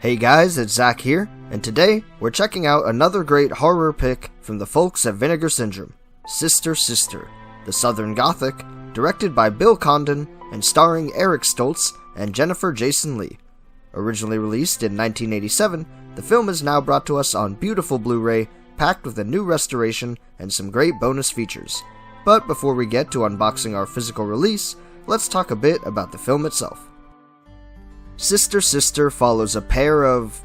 Hey guys, it's Zach here, and today we're checking out another great horror pick from the folks at Vinegar Syndrome, Sister Sister, the Southern Gothic, directed by Bill Condon and starring Eric Stoltz and Jennifer Jason Leigh. Originally released in 1987, the film is now brought to us on beautiful Blu-ray, packed with a new restoration and some great bonus features. But before we get to unboxing our physical release, let's talk a bit about the film itself. Sister Sister follows a pair of,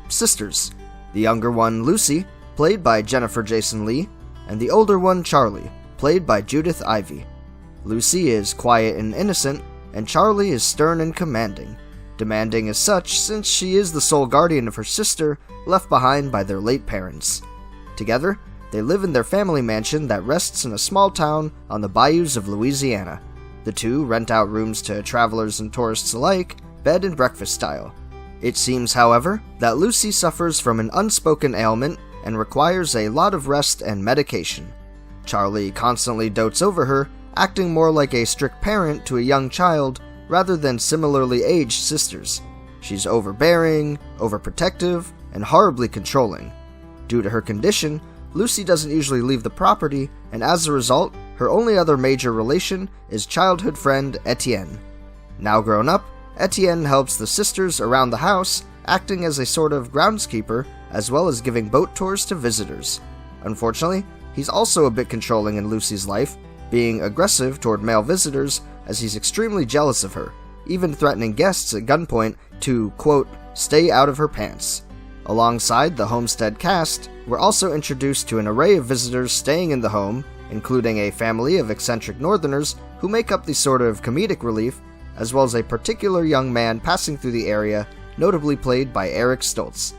sisters. The younger one, Lucy, played by Jennifer Jason Leigh, and the older one, Charlie, played by Judith Ivey. Lucy is quiet and innocent, and Charlie is stern and commanding. Demanding as such since she is the sole guardian of her sister, left behind by their late parents. Together, they live in their family mansion that rests in a small town on the bayous of Louisiana. The two rent out rooms to travelers and tourists alike, bed and breakfast style. It seems, however, that Lucy suffers from an unspoken ailment and requires a lot of rest and medication. Charlie constantly dotes over her, acting more like a strict parent to a young child rather than similarly aged sisters. She's overbearing, overprotective, and horribly controlling. Due to her condition, Lucy doesn't usually leave the property, and as a result, her only other major relation is childhood friend Etienne. Now grown up, Etienne helps the sisters around the house, acting as a sort of groundskeeper, as well as giving boat tours to visitors. Unfortunately, he's also a bit controlling in Lucy's life, being aggressive toward male visitors as he's extremely jealous of her, even threatening guests at gunpoint to, quote, stay out of her pants. Alongside the Homestead cast, we're also introduced to an array of visitors staying in the home, including a family of eccentric northerners who make up the sort of comedic relief, as well as a particular young man passing through the area, notably played by Eric Stoltz.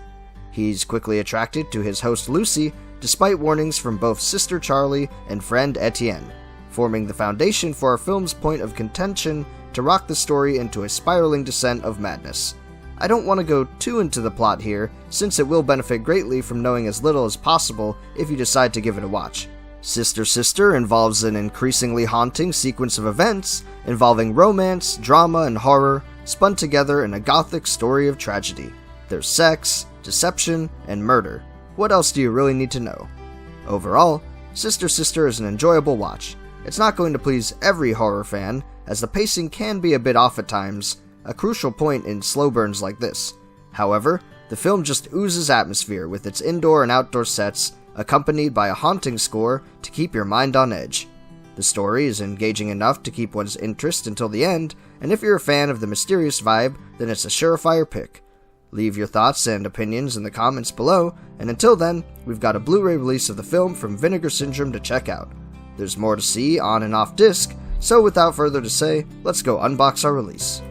He's quickly attracted to his host Lucy, despite warnings from both Sister Charlie and friend Etienne, forming the foundation for our film's point of contention to rock the story into a spiraling descent of madness. I don't want to go too into the plot here, since it will benefit greatly from knowing as little as possible if you decide to give it a watch. Sister Sister involves an increasingly haunting sequence of events involving romance, drama, and horror spun together in a gothic story of tragedy. There's sex, deception, and murder. What else do you really need to know? Overall, Sister Sister is an enjoyable watch. It's not going to please every horror fan, as the pacing can be a bit off at times, a crucial point in slow burns like this. However, the film just oozes atmosphere with its indoor and outdoor sets, accompanied by a haunting score to keep your mind on edge. The story is engaging enough to keep one's interest until the end, and if you're a fan of the mysterious vibe, then it's a surefire pick. Leave your thoughts and opinions in the comments below, and until then, we've got a Blu-ray release of the film from Vinegar Syndrome to check out. There's more to see on and off disc, so without further to say, let's go unbox our release.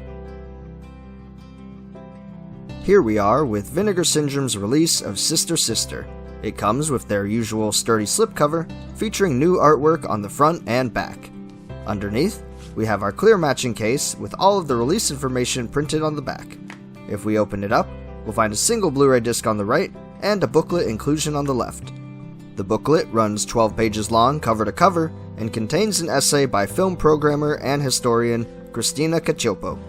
Here we are with Vinegar Syndrome's release of Sister Sister. It comes with their usual sturdy slipcover, featuring new artwork on the front and back. Underneath, we have our clear matching case with all of the release information printed on the back. If we open it up, we'll find a single Blu-ray disc on the right and a booklet inclusion on the left. The booklet runs 12 pages long cover to cover and contains an essay by film programmer and historian Christina Cacioppo.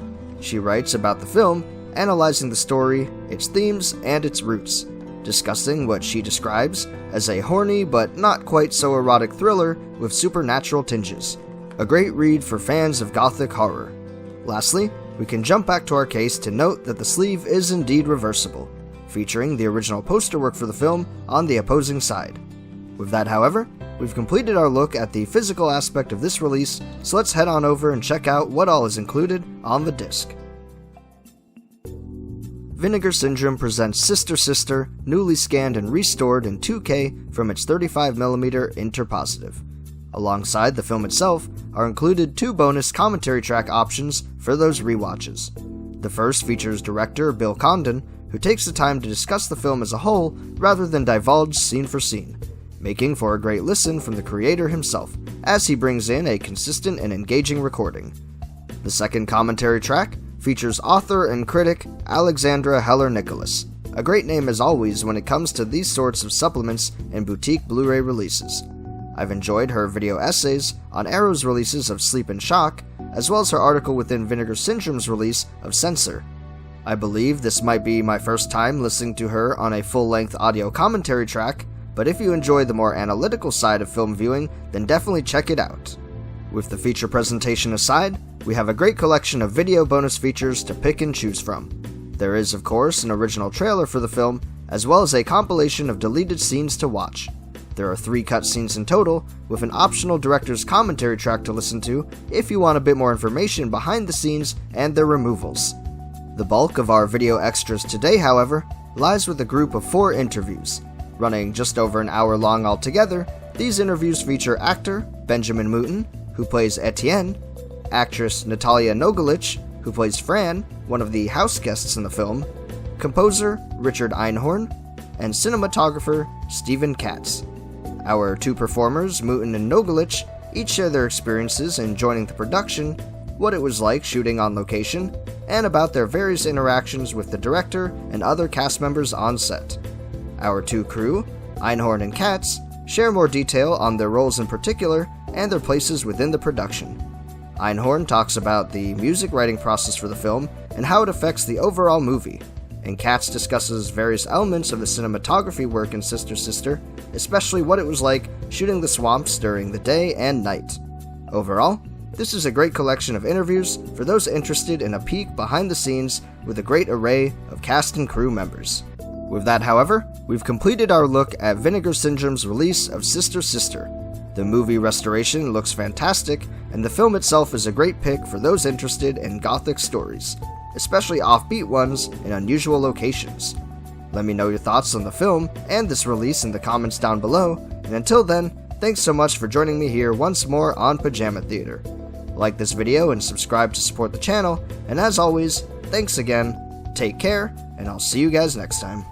She writes about the film, analyzing the story, its themes, and its roots, discussing what she describes as a horny but not quite so erotic thriller with supernatural tinges. A great read for fans of gothic horror. Lastly, we can jump back to our case to note that the sleeve is indeed reversible, featuring the original poster work for the film on the opposing side. With that, however, we've completed our look at the physical aspect of this release, so let's head on over and check out what all is included on the disc. Vinegar Syndrome presents Sister Sister, newly scanned and restored in 2K from its 35mm interpositive. Alongside the film itself are included 2 bonus commentary track options for those rewatches. The first features director Bill Condon, who takes the time to discuss the film as a whole rather than divulge scene for scene, making for a great listen from the creator himself, as he brings in a consistent and engaging recording. The second commentary track features author and critic Alexandra Heller-Nicholas, a great name as always when it comes to these sorts of supplements and boutique Blu-ray releases. I've enjoyed her video essays on Arrow's releases of Sleep and Shock, as well as her article within Vinegar Syndrome's release of Censor. I believe this might be my first time listening to her on a full-length audio commentary track, but if you enjoy the more analytical side of film viewing, then definitely check it out. With the feature presentation aside, we have a great collection of video bonus features to pick and choose from. There is, of course, an original trailer for the film, as well as a compilation of deleted scenes to watch. There are 3 cutscenes in total, with an optional director's commentary track to listen to if you want a bit more information behind the scenes and their removals. The bulk of our video extras today, however, lies with a group of 4 interviews. Running just over an hour long altogether, these interviews feature actor Benjamin Mouton, who plays Etienne, actress Natalia Nogalich, who plays Fran, one of the house guests in the film, composer Richard Einhorn, and cinematographer Stephen Katz. Our 2 performers, Mouton and Nogalich, each share their experiences in joining the production, what it was like shooting on location, and about their various interactions with the director and other cast members on set. Our 2 crew, Einhorn and Katz, share more detail on their roles in particular and their places within the production. Einhorn talks about the music writing process for the film and how it affects the overall movie, and Katz discusses various elements of the cinematography work in Sister Sister, especially what it was like shooting the swamps during the day and night. Overall, this is a great collection of interviews for those interested in a peek behind the scenes with a great array of cast and crew members. With that, however, we've completed our look at Vinegar Syndrome's release of Sister Sister. The movie restoration looks fantastic, and the film itself is a great pick for those interested in gothic stories, especially offbeat ones in unusual locations. Let me know your thoughts on the film and this release in the comments down below, and until then, thanks so much for joining me here once more on Pajama Theater. Like this video and subscribe to support the channel, and as always, thanks again, take care, and I'll see you guys next time.